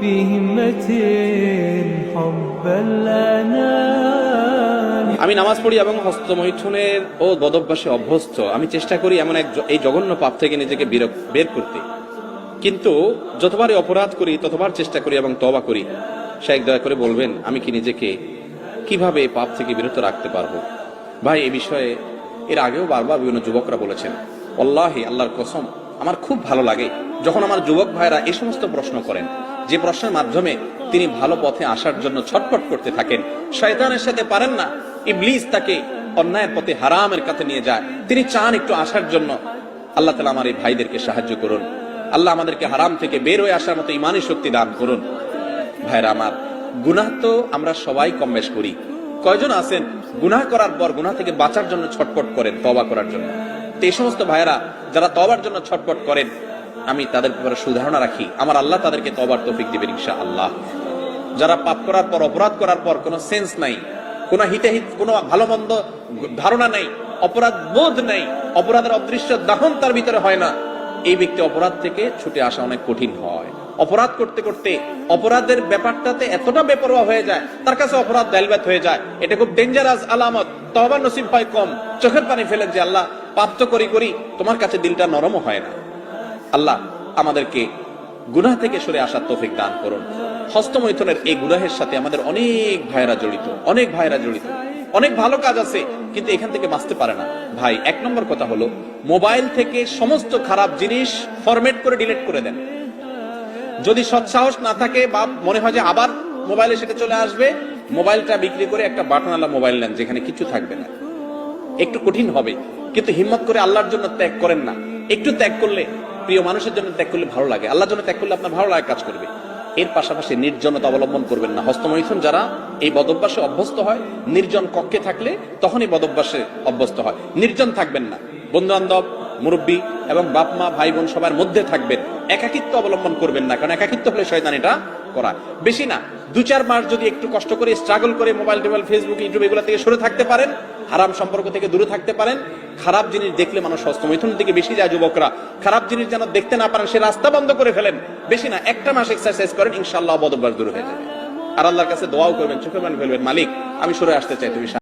بهمة حب الأنام। আমি নামাজ পড়ি এবং হস্তমৈথুনের ও বদভ্যাসে অভ্যস্ত। আমি চেষ্টা করি এমন এই জঘন্য পাপ থেকে নিজেকে বের করতে, কিন্তু যতবারই অপরাধ করি ততবার চেষ্টা করি এবং তওবা করি। শাইখ দয়া করে বলবেন আমি কি নিজেকে কিভাবে এই পাপ থেকে বিরত রাখতে পারবো? ভাই, এই বিষয়ে এর আগেও বারবার বিভিন্ন যুবকরা বলেছেন। আল্লাহি, আল্লাহর কসম, আমার খুব ভালো লাগে যখন আমার যুবক ভাইরা এই সমস্ত প্রশ্ন করেন, যে প্রশ্নের মাধ্যমে তিনি ভালো পথে আসার জন্য ছটফট করতে থাকেন। শয়তানের সাথে পারেন না, ইবলিস তাকে অন্যায়ের পথে হারামের কাছে নিয়ে যায়, তিনি চান একটু আসার জন্য। আল্লাহ তাআলা আমার এই ভাইদেরকে সাহায্য করুন। আল্লাহ আমাদেরকে হারাম থেকে বের হয়ে আসার মতো ঈমানী শক্তি দান করুন। ভাইরা আমার, গুনাহ তো আমরা সবাই কম বেশ করি। কয়জন আছেন গুনাহ করার পর গুনাহ থেকে বাঁচার জন্য ছটফট করেন, তওবা করার জন্য? তো এই সমস্ত ভাইরা যারা তওবার জন্য ছটফট করেন, আমি তাদের ব্যাপারে সুধারণা রাখি, আমার আল্লাহ তাদেরকে তওবার তৌফিক দিবেন ইনশাআল্লাহ। যারা পাপ করার পর, অপরাধ করার পর কোনো সেন্স নাই, কোনো হিতাহিত, কোনো ভালো মন্দ ধারণা নাই, অপরাধ বোধ নাই, অপরাধের অদৃশ্য দাহন তার ভিতরে হয় না, এই ব্যক্তি অপরাধ থেকে ছুটে আসা অনেক কঠিন হয়। অপরাধ করতে করতে অপরাধের ব্যাপারটাতে এতটা বেপরোয়া হয়ে যায়, তার কাছে অপরাধ দাইলবাত হয়ে যায়। এটা খুব ডেঞ্জারাস আলামত। তওবার নসিব হয় কম, চোখের পানি ফেলেন যে আল্লাহ পাপ তো করি, তোমার কাছে দিলটা নরমও হয় না। আল্লাহ আমাদেরকে গুনাহ থেকে সরে আসার তৌফিক দান করুন। হস্তমৈথুনের এই গুনাহের সাথে আমাদের অনেক ভাইরা জড়িত, অনেক ভালো কাজ আছে, কিন্তু এখান থেকে বাঁচতে পারে না। ভাই, এক নম্বর কথা হলো, মোবাইল থেকে সমস্ত খারাপ জিনিস ফরম্যাট করে ডিলিট করে দেন। যদি সৎসাহস না থাকে বা মনে হয় যে আবার মোবাইলে সেটা চলে আসবে, মোবাইলটা বিক্রি করে একটা বাটনওয়ালা মোবাইল নেন যেখানে কিছু থাকবে না। একটু কঠিন হবে, কিন্তু হিম্মত করে আল্লাহর জন্য ত্যাগ করেন না। একটু ত্যাগ করলে, প্রিয় মানুষের জন্য ত্যাগ করলে ভালো লাগে, আল্লাহর জন্য ত্যাগ করলে আপনার ভালো লাগে কাজ করবে। এর পাশাপাশি নির্জনতা অবলম্বন করবেন না। হস্তমৈথুন যারা এই বদভ্যাসে অভ্যস্ত হয়, নির্জন কক্ষে থাকলে তখনই বদভ্যাসে অভ্যস্ত হয়। নির্জন থাকবেন না, বন্ধু বান্ধব, মুরব্বী এবং বাপ মা ভাই বোন সবার মধ্যে থাকবেন। একাকিত্ব অবলম্বন করবেন না, কারণ একাকিত্ব হলে শয়তান এটা করা। বেশি না, 2-4 মাস যদি একটু কষ্ট করে স্ট্রাগল করে মোবাইল টোবাইল, ফেসবুক, ইউটিউব এগুলো থেকে সরে থাকতে পারেন, হারাম সম্পর্ক থেকে দূরে থাকতে পারেন। খারাপ জিনিস দেখলে মানুষ হস্তমৈথুন থেকে বেশি যায়। যুবকরা খারাপ জিনিস যেন দেখতে না পারেন, সে রাস্তা বন্ধ করে ফেলেন। বেশি না, 1টা মাস এক্সারসাইজ করেন, ইনশাআল্লাহ বদভ্যাস দূর হয়ে যাবে। আর আল্লাহর কাছে দোয়াও করবেন, চোখের পানি ফেলবেন, মালিক আমি সরে আসতে চাই, তুমি